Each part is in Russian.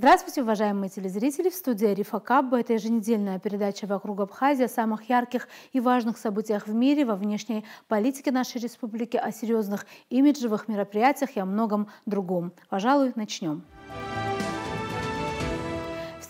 Здравствуйте, уважаемые телезрители! В студии Арифа Кабба. Это еженедельная передача «Вокруг Абхазии» о самых ярких и важных событиях в мире, во внешней политике нашей республики, о серьезных имиджевых мероприятиях и о многом другом. Пожалуй, начнем.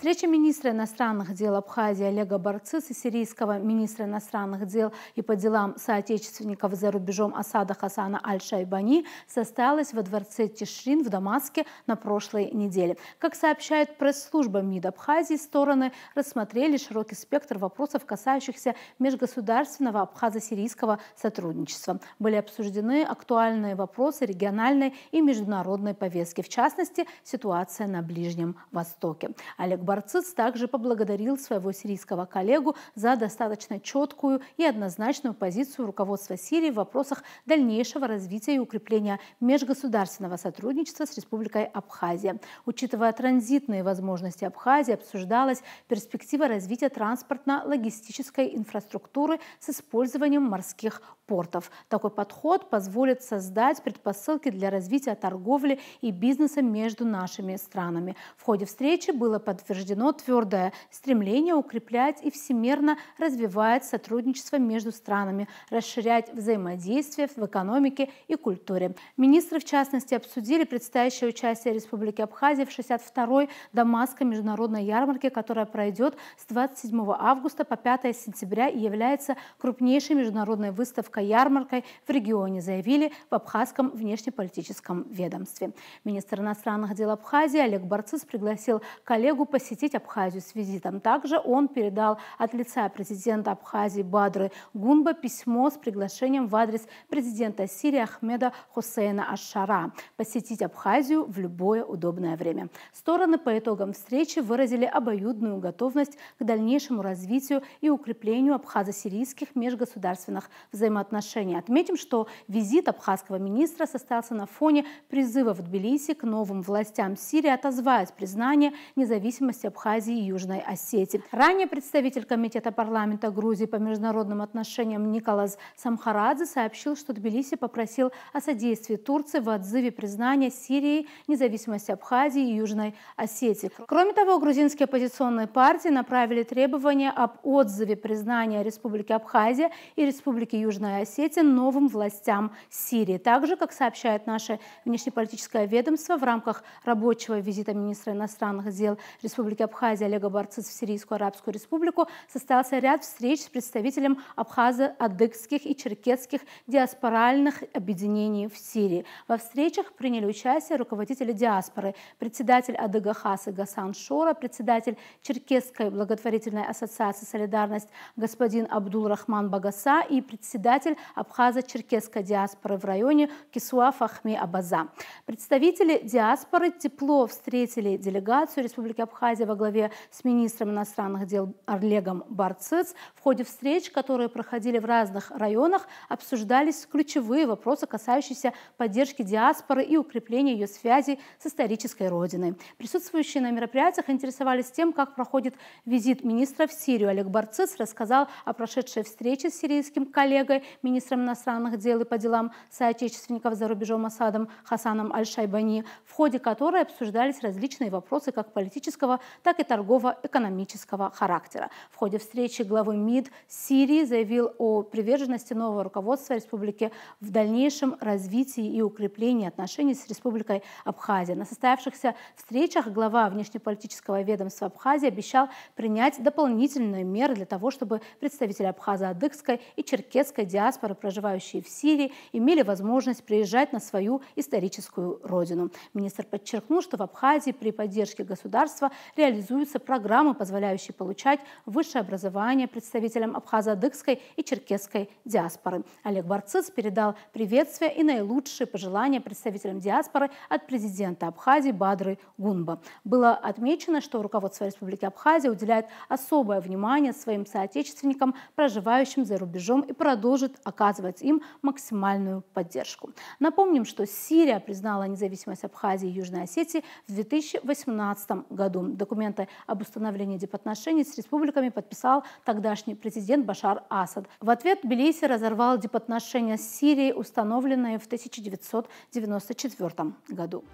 Встреча министра иностранных дел Абхазии Олега Барцыц и сирийского министра иностранных дел и по делам соотечественников за рубежом Асада Хасана Аль-Шайбани состоялась во дворце Тишрин в Дамаске на прошлой неделе. Как сообщает пресс-служба МИД Абхазии, стороны рассмотрели широкий спектр вопросов, касающихся межгосударственного абхазо-сирийского сотрудничества. Были обсуждены актуальные вопросы региональной и международной повестки, в частности, ситуация на Ближнем Востоке. Олег Барцыц также поблагодарил своего сирийского коллегу за достаточно четкую и однозначную позицию руководства Сирии в вопросах дальнейшего развития и укрепления межгосударственного сотрудничества с Республикой Абхазия. Учитывая транзитные возможности Абхазии, обсуждалась перспектива развития транспортно-логистической инфраструктуры с использованием морских портов. Такой подход позволит создать предпосылки для развития торговли и бизнеса между нашими странами. В ходе встречи было подтверждено твердое стремление укреплять и всемирно развивать сотрудничество между странами, расширять взаимодействие в экономике и культуре. Министры, в частности, обсудили предстоящее участие Республики Абхазия в 62-й Дамасской международной ярмарке, которая пройдет с 27 августа по 5 сентября и является крупнейшей международной выставкой-ярмаркой в регионе, заявили в абхазском внешнеполитическом ведомстве. Министр иностранных дел Абхазии Олег Барцыц пригласил коллегу посетить Абхазию с визитом. Также он передал от лица президента Абхазии Бадры Гунба письмо с приглашением в адрес президента Сирии Ахмеда Хусейна Аш-Шара посетить Абхазию в любое удобное время. Стороны по итогам встречи выразили обоюдную готовность к дальнейшему развитию и укреплению абхазо-сирийских межгосударственных взаимоотношений. Отметим, что визит абхазского министра состоялся на фоне призыва в Тбилиси к новым властям Сирии отозвать признание независимости Абхазии и Южной Осетии. Ранее представитель Комитета парламента Грузии по международным отношениям Николас Самхарадзе сообщил, что Тбилиси попросил о содействии Турции в отзыве признания Сирии независимости Абхазии и Южной Осетии. Кроме того, грузинские оппозиционные партии направили требования об отзыве признания Республики Абхазия и Республики Южная Осетия новым властям Сирии. Также, как сообщает наше внешнеполитическое ведомство, в рамках рабочего визита министра иностранных дел Республики Абхазия Олега Барцыц в Сирийскую Арабскую Республику состоялся ряд встреч с представителем абхазо-адыгских и черкесских диаспоральных объединений в Сирии. Во встречах приняли участие руководители диаспоры, председатель Адыга Хасы Гасан Шора, председатель Черкесской благотворительной ассоциации «Солидарность» господин Абдул-Рахман Багаса и председатель абхазо-черкесской диаспоры в районе Кисуа Фахми Абаза. Представители диаспоры тепло встретили делегацию Республики Абхазия во главе с министром иностранных дел Олегом Барцыц. В ходе встреч, которые проходили в разных районах, обсуждались ключевые вопросы, касающиеся поддержки диаспоры и укрепления ее связей с исторической родиной. Присутствующие на мероприятиях интересовались тем, как проходит визит министра в Сирию. Олег Барцыц рассказал о прошедшей встрече с сирийским коллегой, министром иностранных дел и по делам соотечественников за рубежом Асадом Хасаном Аль-Шайбани, в ходе которой обсуждались различные вопросы как политического, так и торгово-экономического характера. В ходе встречи главы МИД Сирии заявил о приверженности нового руководства республики в дальнейшем развитии и укреплении отношений с Республикой Абхазия. На состоявшихся встречах глава внешнеполитического ведомства Абхазии обещал принять дополнительные меры для того, чтобы представители абхазо-адыгской и черкесской диаспоры, проживающие в Сирии, имели возможность приезжать на свою историческую родину. Министр подчеркнул, что в Абхазии при поддержке государства реализуются программы, позволяющие получать высшее образование представителям абхазо-адыгской и черкесской диаспоры. Олег Барцыц передал приветствия и наилучшие пожелания представителям диаспоры от президента Абхазии Бадры Гунба. Было отмечено, что руководство Республики Абхазия уделяет особое внимание своим соотечественникам, проживающим за рубежом, и продолжит оказывать им максимальную поддержку. Напомним, что Сирия признала независимость Абхазии и Южной Осетии в 2018 году. Документы об установлении дипотношений с республиками подписал тогдашний президент Башар Асад. В ответ Тбилиси разорвал дипотношения с Сирией, установленные в 1994 году.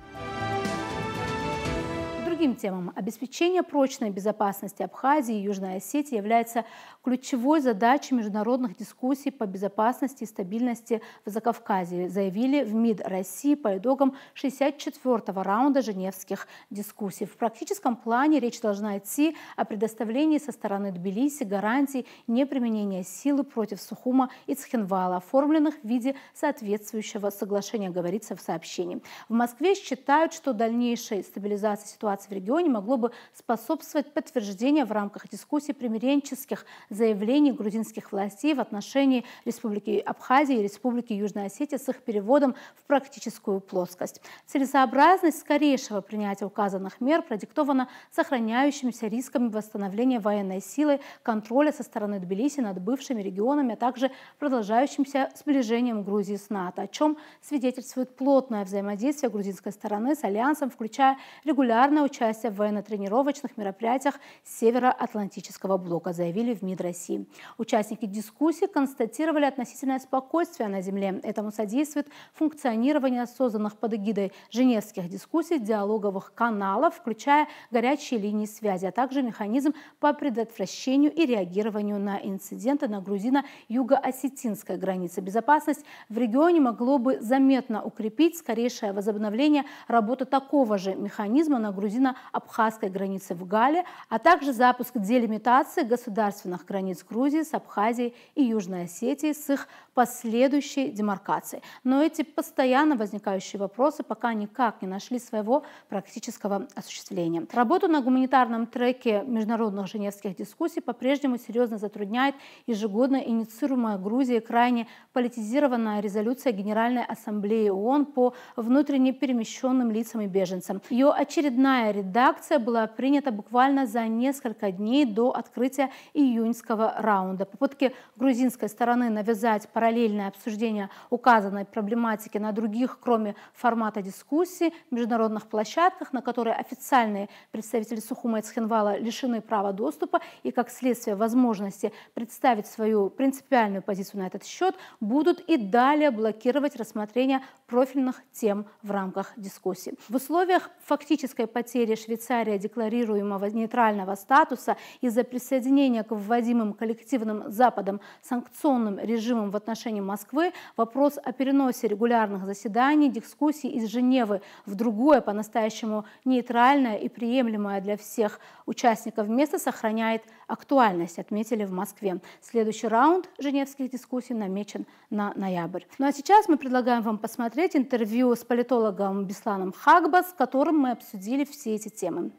другим темам. Обеспечение прочной безопасности Абхазии и Южной Осетии является ключевой задачей международных дискуссий по безопасности и стабильности в Закавказье, заявили в МИД России по итогам 64-го раунда женевских дискуссий. В практическом плане речь должна идти о предоставлении со стороны Тбилиси гарантий неприменения силы против Сухума и Цхинвала, оформленных в виде соответствующего соглашения, говорится в сообщении. В Москве считают, что дальнейшей стабилизации ситуации в регионе могло бы способствовать подтверждение в рамках дискуссий примиренческих заявлений грузинских властей в отношении Республики Абхазия и Республики Южная Осетия с их переводом в практическую плоскость. Целесообразность скорейшего принятия указанных мер продиктована сохраняющимися рисками восстановления военной силы, контроля со стороны Тбилиси над бывшими регионами, а также продолжающимся сближением Грузии с НАТО, о чем свидетельствует плотное взаимодействие грузинской стороны с Альянсом, включая регулярное участие в военно-тренировочных мероприятиях Североатлантического блока, заявили в МИД России. Участники дискуссий констатировали относительное спокойствие на земле. Этому содействует функционирование созданных под эгидой женевских дискуссий диалоговых каналов, включая горячие линии связи, а также механизм по предотвращению и реагированию на инциденты на грузино-юго-осетинской границе. Безопасность в регионе могло бы заметно укрепить скорейшее возобновление работы такого же механизма на грузино-абхазской границе в Гале, а также запуск делимитации государственных границ Грузии с Абхазией и Южной Осетией с их последующей демаркацией. Но эти постоянно возникающие вопросы пока никак не нашли своего практического осуществления. Работу на гуманитарном треке международных женевских дискуссий по-прежнему серьезно затрудняет ежегодно инициируемая Грузией крайне политизированная резолюция Генеральной Ассамблеи ООН по внутренне перемещенным лицам и беженцам. Ее очередная редакция была принята буквально за несколько дней до открытия июньского раунда. Попытки грузинской стороны навязать параллельное обсуждение указанной проблематики на других, кроме формата дискуссий, международных площадках, на которые официальные представители Сухума и Цхинвала лишены права доступа и, как следствие, возможности представить свою принципиальную позицию на этот счет, будут и далее блокировать рассмотрение профильных тем в рамках дискуссий. В условиях фактической потери Швейцарии декларируемого нейтрального статуса из-за присоединения к вводимым коллективным Западом санкционным режимам в отношении Москвы вопрос о переносе регулярных заседаний, дискуссий из Женевы в другое, по-настоящему нейтральное и приемлемое для всех участников место сохраняет актуальность, отметили в Москве. Следующий раунд женевских дискуссий намечен на ноябрь. Ну а сейчас мы предлагаем вам посмотреть интервью с политологом Бесланом Хагба, с которым мы обсудили все эти темы.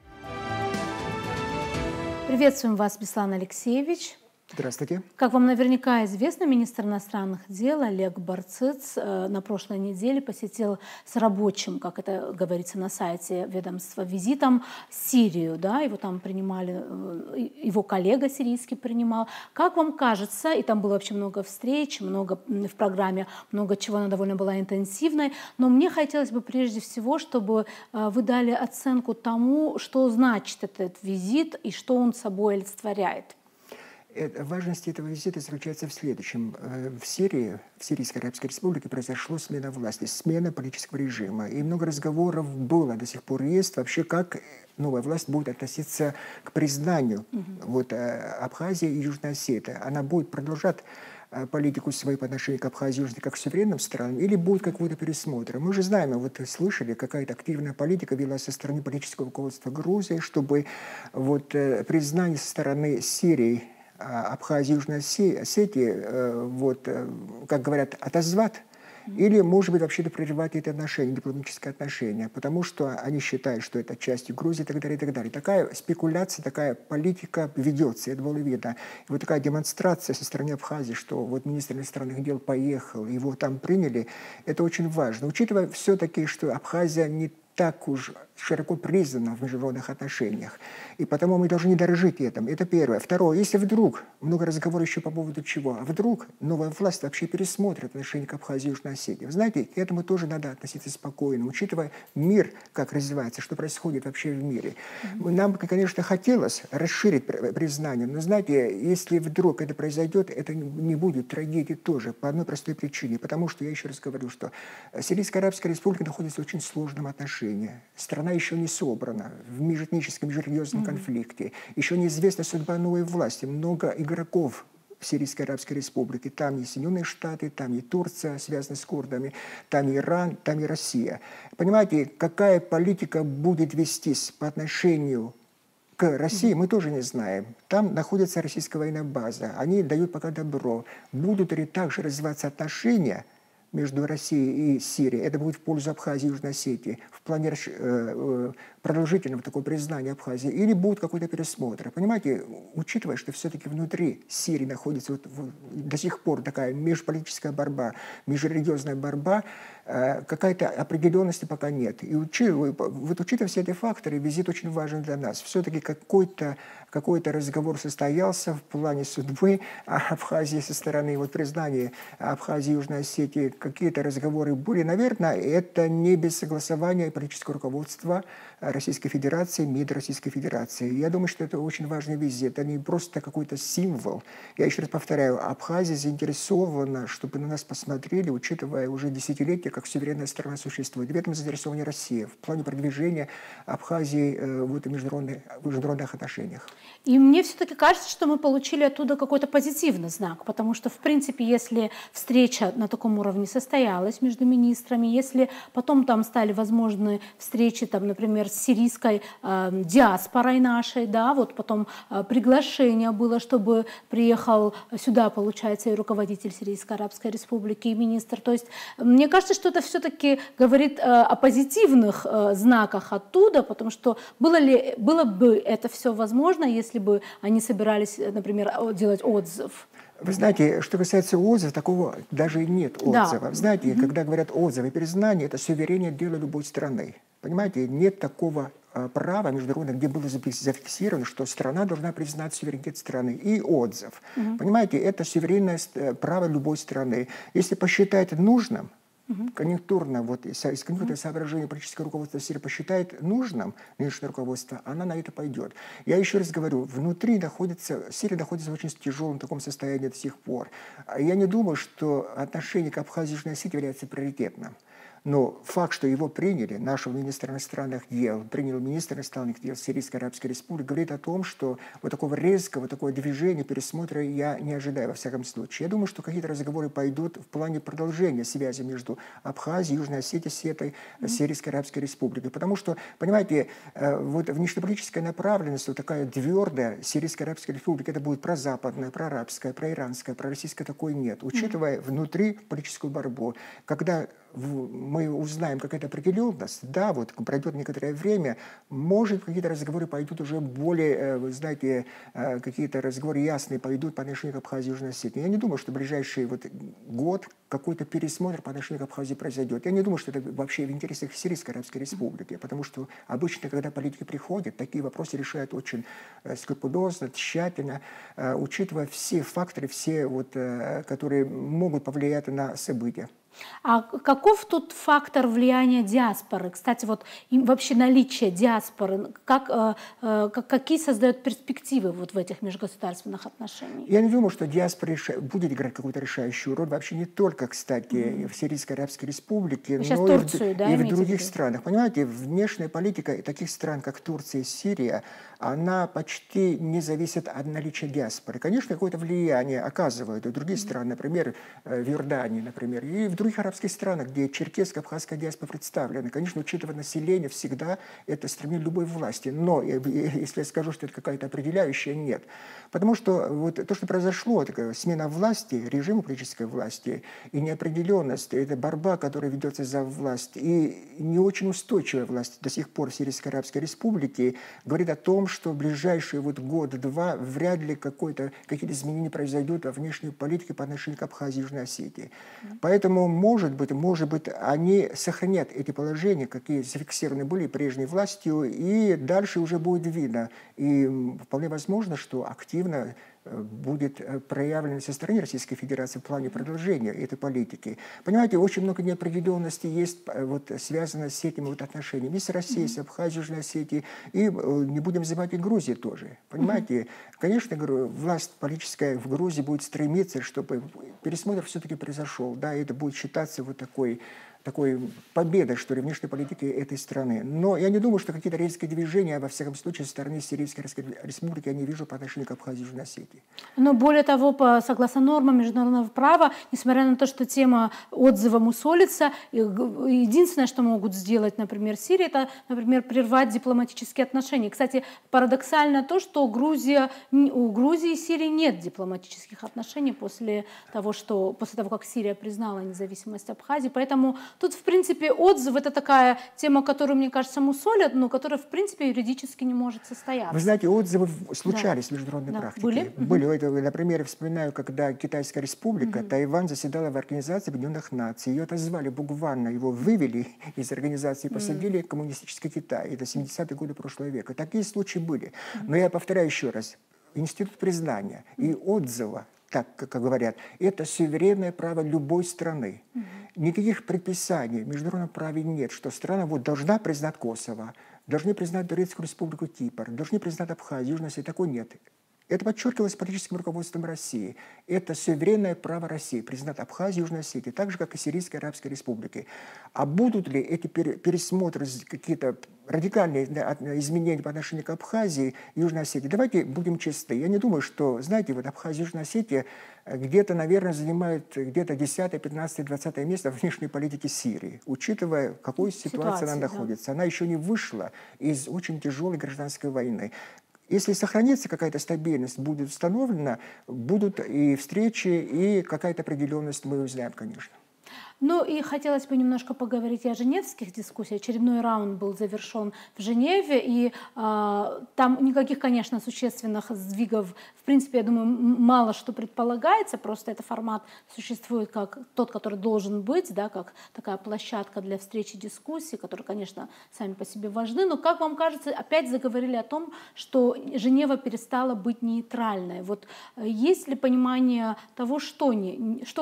Приветствуем вас, Беслан Алексеевич. Здравствуйте. Как вам наверняка известно, министр иностранных дел Олег Барцыц на прошлой неделе посетил с рабочим, как это говорится на сайте ведомства, визитом Сирию. Да? Его там принимали, его коллега сирийский принимал. Как вам кажется, и там было вообще много встреч, много в программе, много чего, она довольно была интенсивной, но мне хотелось бы прежде всего, чтобы вы дали оценку тому, что значит этот визит и что он собой олицетворяет. Важность этого визита заключается в следующем. В Сирии, в Сирийской Арабской Республике произошла смена власти, смена политического режима. И много разговоров было, до сих пор есть, вообще как новая власть будет относиться к признанию Абхазии и Южной Осетии. Она будет продолжать политику свою по отношению к Абхазии и Южной как к суверенным странам, или будет какой-то пересмотр. Мы же знаем, слышали, какая-то активная политика велась со стороны политического руководства Грузии, чтобы признание со стороны Сирии, Абхазии, Южной Осетии, как говорят, отозвать, или, может быть, вообще-то прерывать эти отношения, дипломатические отношения, потому что они считают, что это частью Грузии и так далее, и так далее. Такая спекуляция, такая политика ведется, это было видно. И вот такая демонстрация со стороны Абхазии, что министр иностранных дел поехал, его там приняли, это очень важно. Учитывая все-таки, что Абхазия не так уж широко признана в международных отношениях. И потому мы должны дорожить этим. Это первое. Второе. Если вдруг, много разговоров еще по поводу чего, а вдруг новая власть вообще пересмотрит отношение к Абхазии и Южной Осетии. Вы знаете, к этому тоже надо относиться спокойно, учитывая мир, как развивается, что происходит вообще в мире. Нам, конечно, хотелось расширить признание, но, знаете, если вдруг это произойдет, это не будет трагедией тоже, по одной простой причине. Потому что, я еще раз говорю, что Сирийская Арабская Республика находится в очень сложном отношении. положение. Страна еще не собрана в межэтническом, межрелигиозном конфликте. Еще неизвестна судьба новой власти. Много игроков в Сирийской Арабской Республике. Там и Соединенные Штаты, там и Турция, связанная с курдами, там и Иран, там и Россия. Понимаете, какая политика будет вестись по отношению к России, мы тоже не знаем. Там находится российская военная база. Они дают пока добро. Будут ли также развиваться отношения между Россией и Сирией? Это будет в пользу Абхазии и Южной Осетии в плане продолжительного такого признания Абхазии? Или будет какой-то пересмотр? Понимаете, учитывая, что все-таки внутри Сирии находится до сих пор такая межполитическая борьба, межрелигиозная борьба, какой-то определенности пока нет. И учитывая все эти факторы, визит очень важен для нас. Все-таки какой-то разговор состоялся в плане судьбы Абхазии со стороны признания Абхазии и Южной Осетии. Какие-то разговоры были. Наверное, это не без согласования политического руководства Российской Федерации, МИД Российской Федерации. Я думаю, что это очень важный визит. Это не просто какой-то символ. Я еще раз повторяю, Абхазия заинтересована, чтобы на нас посмотрели, учитывая уже десятилетия, как суверенная страна существует. В этом заинтересована Россия в плане продвижения Абхазии в международных отношениях. И мне все-таки кажется, что мы получили оттуда какой-то позитивный знак, потому что, в принципе, если встреча на таком уровне состоялась между министрами, если потом там стали возможны встречи, там, например, с сирийской диаспорой нашей, да, вот потом приглашение было, чтобы приехал сюда, получается, и руководитель Сирийской Арабской Республики, и министр. То есть мне кажется, что это все-таки говорит о позитивных знаках оттуда, потому что было бы это все возможно, если бы они собирались, например, делать отзыв. Вы знаете, что касается отзыва, такого даже и нет отзыва. Да. Знаете, когда говорят отзывы и признание, это суверенное дело любой страны. Понимаете, нет такого права международного, где было зафиксировано, что страна должна признать суверенитет страны. И отзыв. Понимаете, это суверенное право любой страны. Если посчитает нужным, конъюнктурно, из конъюнктурного соображения политическое руководство Сирии посчитает нужным нынешнее руководство, она на это пойдет. Я еще раз говорю, внутри Сирия находится в очень тяжелом таком состоянии до сих пор. Я не думаю, что отношение к Абхазии и Южной Осетии является приоритетным. Но факт, что его приняли, нашего министра иностранных дел, принял министр иностранных дел Сирийской Арабской Республики, говорит о том, что вот такого резкого, такого движения, пересмотра я не ожидаю во всяком случае. Я думаю, что какие-то разговоры пойдут в плане продолжения связи между Абхазией, Южной Осетией с этой Сирийской Арабской Республикой. Потому что, понимаете, внешнеполитическая направленность, такая твердая Сирийской Арабской Республики, это будет прозападная, проарабская, проиранская, пророссийская, такой нет. Учитывая внутри политическую борьбу, когда мы узнаем какая-то определенность, да, пройдет некоторое время, может, какие-то разговоры пойдут уже более, вы знаете, какие-то разговоры ясные пойдут по отношению к Абхазии и Южной Осетии. Я не думаю, что в ближайший год какой-то пересмотр по отношению к Абхазии произойдет. Я не думаю, что это вообще в интересах Сирийской Арабской Республики, потому что обычно, когда политики приходят, такие вопросы решают очень скрупулезно, тщательно, учитывая все факторы, которые могут повлиять на события. А каков тут фактор влияния диаспоры? Кстати, вообще наличие диаспоры, какие создает перспективы в этих межгосударственных отношениях? Я не думаю, что диаспора будет играть какую-то решающую роль. Вообще не только, кстати, в Сирийской Арабской Республике, но Турцию, и в других странах. Понимаете, внешняя политика таких стран, как Турция и Сирия, она почти не зависит от наличия диаспоры. Конечно, какое-то влияние оказывают и другие страны, например, в Иордании, например, и в других арабских странах, где черкесская, абхазская диаспора представлена. Конечно, учитывая население, всегда это стремление любой власти. Но если я скажу, что это какая-то определяющая, нет. Потому что то, что произошло, такая смена власти, режима политической власти и неопределенность, это борьба, которая ведется за власть, и не очень устойчивая власть до сих пор в Сирийской Арабской Республике, говорит о том, что в ближайшие год-два вряд ли какие-то изменения произойдут во внешней политике по отношению к Абхазии и Южной Осетии. Поэтому, может быть, они сохранят эти положения, какие зафиксированы были прежней властью, и дальше уже будет видно. И вполне возможно, что активно будет проявлено со стороны Российской Федерации в плане продолжения этой политики. Понимаете, очень много неопределенности есть, связано с этими отношениями и с Россией, с Абхазией, Южной Осетией, и не будем забывать и Грузии тоже. Понимаете, конечно, власть политическая в Грузии будет стремиться, чтобы пересмотр все-таки произошел. Да, это будет считаться такой такой победой, что ли, внешней политики этой страны. Но я не думаю, что какие-то резкие движения, во всяком случае, со стороны Сирийской Республики я не вижу по отношению к Абхазии и Южной Осетии. Но более того, согласно нормам международного права, несмотря на то, что тема отзыва мусолится, единственное, что могут сделать, например, Сирия, это, например, прервать дипломатические отношения. Кстати, парадоксально то, что у Грузии и Сирии нет дипломатических отношений после того, как Сирия признала независимость Абхазии. Поэтому тут, в принципе, отзыв — это такая тема, которую, мне кажется, мусолят, но которая, в принципе, юридически не может состояться. Вы знаете, отзывы случались в международной практике. Были? Например, я вспоминаю, когда Китайская республика, Тайвань заседала в Организации Объединенных Наций. Ее отозвали буквально, его вывели из организации и посадили в коммунистический Китай. Это 70-е годы прошлого века. Такие случаи были. Но я повторяю еще раз. Институт признания и отзыва, так как говорят, это суверенное право любой страны. Никаких предписаний в международном праве нет, что страна должна признать Косово, должны признать Турецкую республику Кипр, должны признать Абхазию, Южную Осетию. Такой нет. Это подчеркивалось политическим руководством России. Это суверенное право России признать Абхазию и Южную Осетию, так же, как и Сирийской Арабской Республики. А будут ли эти пересмотры, какие-то радикальные изменения по отношению к Абхазии и Южной Осетии? Давайте будем честны. Я не думаю, что, знаете, вот Абхазия и Южная Осетия где-то, наверное, занимают где-то 10, 15, 20 место в внешней политике Сирии, учитывая, в какой ситуации она находится. Она еще не вышла из очень тяжелой гражданской войны. Если сохранится какая-то стабильность, будет установлена, будут и встречи, и какая-то определенность, мы узнаем, конечно. Ну и хотелось бы немножко поговорить о женевских дискуссиях. Очередной раунд был завершен в Женеве, и там никаких, конечно, существенных сдвигов, в принципе, я думаю, мало что предполагается, просто этот формат существует как тот, который должен быть, да, как такая площадка для встречи дискуссий, которые, конечно, сами по себе важны, но, как вам кажется, опять заговорили о том, что Женева перестала быть нейтральной. Вот есть ли понимание того, что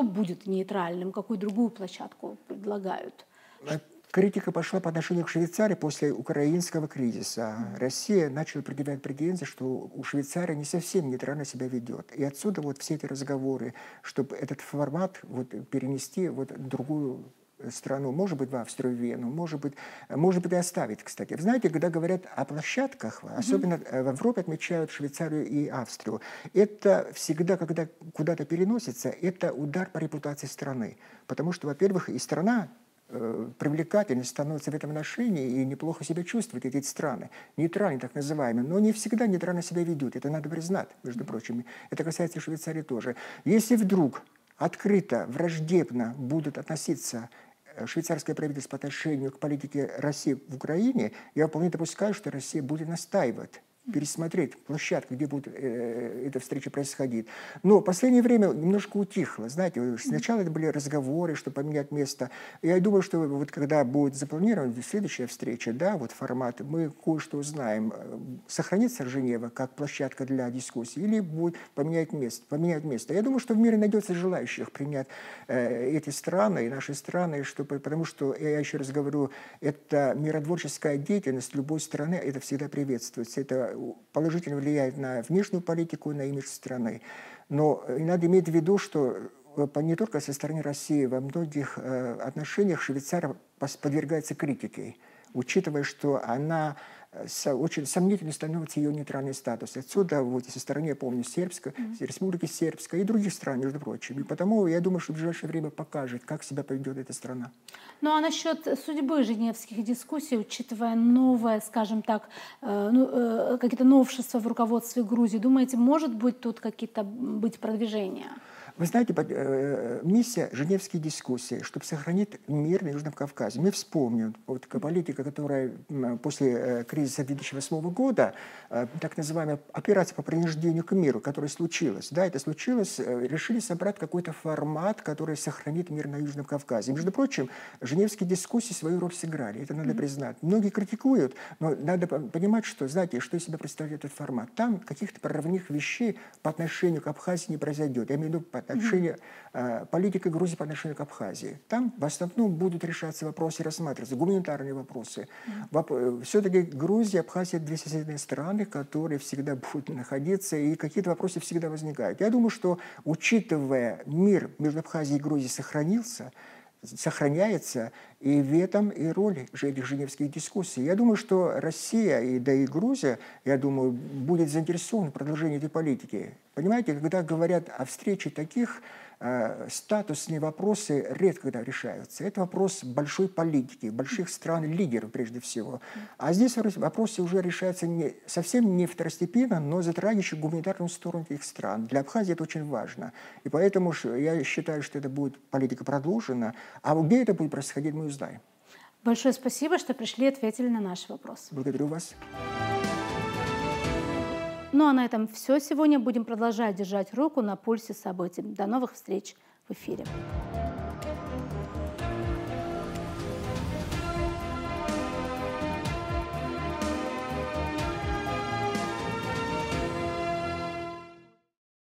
будет нейтральным, какую другую площадку предлагают? Критика пошла по отношению к Швейцарии после украинского кризиса. Россия начала предъявлять претензии, что у Швейцарии не совсем нейтрально себя ведет. И отсюда вот все эти разговоры, чтобы этот формат перенести в другую страну, может быть, в Австрию, в Вену, может быть, и оставить, кстати. Вы знаете, когда говорят о площадках, особенно в Европе отмечают Швейцарию и Австрию, это всегда, когда куда-то переносится, это удар по репутации страны. Потому что, во-первых, и страна привлекательной становится в этом отношении и неплохо себя чувствуют эти страны. Нейтральные, так называемые, но не всегда нейтрально себя ведут. Это надо признать, между прочим. Это касается Швейцарии тоже. Если вдруг открыто, враждебно будут относиться швейцарское правительство по отношению к политике России в Украине, я вполне допускаю, что Россия будет настаивать, пересмотреть площадку, где будет эта встреча происходить. Но в последнее время немножко утихло. Знаете, сначала это были разговоры, чтобы поменять место. Я думаю, что вот когда будет запланирована следующая встреча, да, вот формат, мы кое-что узнаем. Сохранится Женева как площадка для дискуссий или будет поменять место. Я думаю, что в мире найдется желающих принять эти страны и наши страны, потому что, я еще раз говорю, это миротворческая деятельность любой страны, это всегда приветствуется. Это положительно влияет на внешнюю политику, на имидж страны. Но надо иметь в виду, что не только со стороны России, во многих отношениях Швейцария подвергается критике, учитывая, что она очень сомнительно становится ее нейтральный статус. Отсюда, со стороны, я помню, Республики Сербской и других стран, между прочим. И потому я думаю, что в ближайшее время покажет, как себя поведет эта страна. Ну а насчет судьбы женевских дискуссий, учитывая новое, скажем так, какие-то новшества в руководстве Грузии, думаете, может быть тут какие-то продвижения? Вы знаете, миссия Женевские дискуссии, чтобы сохранить мир на Южном Кавказе. Мы вспомним, политика, которая после кризиса 2008 года, так называемая операция по принуждению к миру, которая случилась. Да, это случилось, решили собрать какой-то формат, который сохранит мир на Южном Кавказе. Между прочим, Женевские дискуссии свою роль сыграли, это надо признать. Многие критикуют, но надо понимать, что, знаете, что из себя представляет этот формат. Там каких-то прорывных вещей по отношению к Абхазии не произойдет. Я имею в виду политика Грузии по отношению к Абхазии. Там в основном будут решаться вопросы, рассматриваться гуманитарные вопросы. Все-таки Грузия, Абхазия — две соседние страны, которые всегда будут находиться, и какие-то вопросы всегда возникают. Я думаю, что, учитывая мир между Абхазией и Грузией сохранился, сохраняется и в этом и роль этих женевских дискуссий. Я думаю, что Россия, и Грузия, я думаю, будет заинтересована в продолжении этой политики. Понимаете, когда говорят о встрече таких, статусные вопросы редко когда решаются. Это вопрос большой политики, больших стран-лидеров прежде всего. А здесь вопросы уже решаются совсем не второстепенно, но затрагивающие гуманитарную сторону этих стран. Для Абхазии это очень важно. И поэтому я считаю, что это будет политика продолжена. А где это будет происходить, мы узнаем. Большое спасибо, что пришли и ответили на наш вопрос. Благодарю вас. Ну а на этом все сегодня. Будем продолжать держать руку на пульсе событий. До новых встреч в эфире.